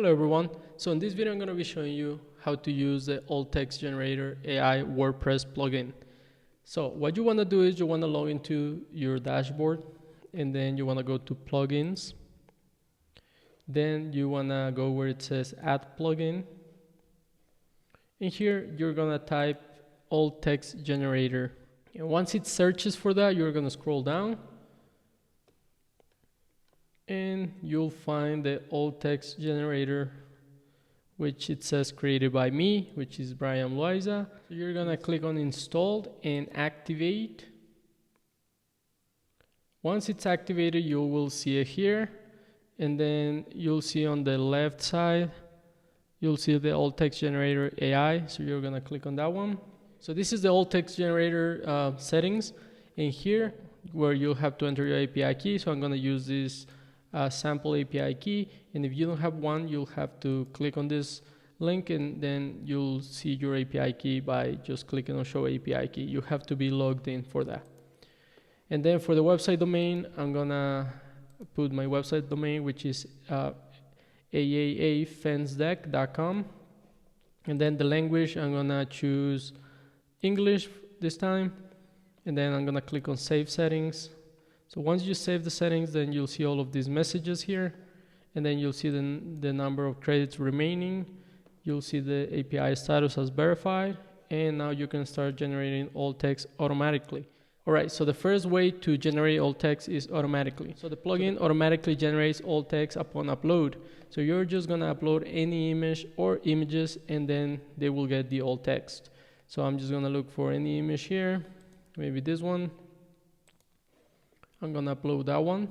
Hello everyone. So in this video I'm going to be showing you how to use the alt text generator AI WordPress plugin. So what you want to do is you want to log into your dashboard and then you want to go to plugins. Then you want to go where it says add plugin. And here you're going to type alt text generator. And once it searches for that, you're going to scroll down and you'll find the alt text generator, which it says created by me, which is Brian Loaiza. So you're gonna click on installed and activate. Once it's activated, you will see it here, and then you'll see on the left side you'll see the alt text generator AI. So you're gonna click on that one. So this is the alt text generator settings, and here where you'll have to enter your API key. So I'm gonna use this sample API key, and if you don't have one, you'll have to click on this link and then you'll see your API key by just clicking on show API key. You have to be logged in for that. And then for the website domain, I'm gonna put my website domain, which is aaafencedeck.com, and then the language I'm gonna choose English this time, and then I'm gonna click on save settings. So once you save the settings, then you'll see all of these messages here, and then you'll see the number of credits remaining. You'll see the API status as verified, and now you can start generating alt text automatically. Alright, so the first way to generate alt text is automatically. So the plugin automatically generates alt text upon upload. So you're just gonna upload any image or images, and then they will get the alt text. So I'm just gonna look for any image here, maybe this one. I'm gonna upload that one,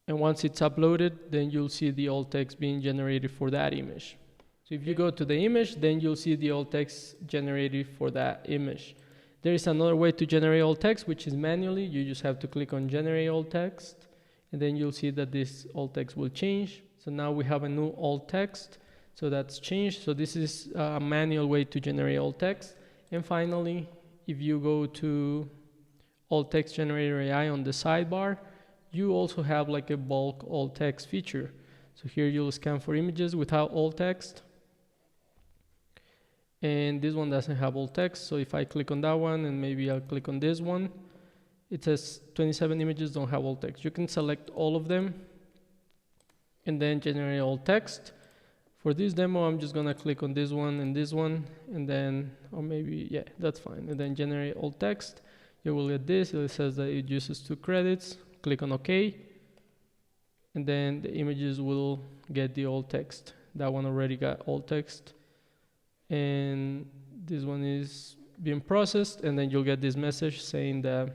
and once it's uploaded, then you'll see the alt text being generated for that image. So if you go to the image, then you'll see the alt text generated for that image. There is another way to generate alt text, which is manually. You just have to click on generate alt text, and then you'll see that this alt text will change. So now we have a new alt text, so that's changed. So this is a manual way to generate alt text. And finally, if you go to alt text generator AI on the sidebar, you also have like a bulk alt text feature. So here you'll scan for images without alt text, and this one doesn't have alt text. So if I click on that one, and maybe I'll click on this one, it says 27 images don't have alt text. You can select all of them and then generate alt text. For this demo, I'm just gonna click on this one, and then, or maybe, yeah, that's fine, and then generate alt text. You will get this. It says that it uses 2 credits. Click on OK, and then the images will get the alt text. That one already got alt text, and this one is being processed, and then you'll get this message saying that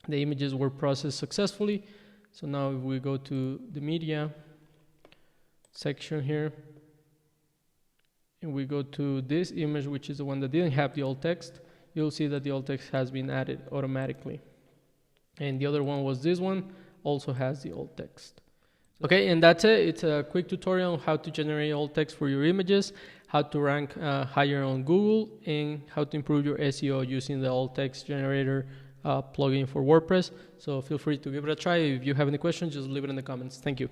the images were processed successfully. So now if we go to the media section here, and we go to this image, which is the one that didn't have the alt text, you'll see that the alt text has been added automatically. And the other one was this one, also has the alt text. Okay, and that's it. It's a quick tutorial on how to generate alt text for your images, how to rank higher on Google, and how to improve your SEO using the alt text generator plugin for WordPress. So feel free to give it a try. If you have any questions, just leave it in the comments. Thank you.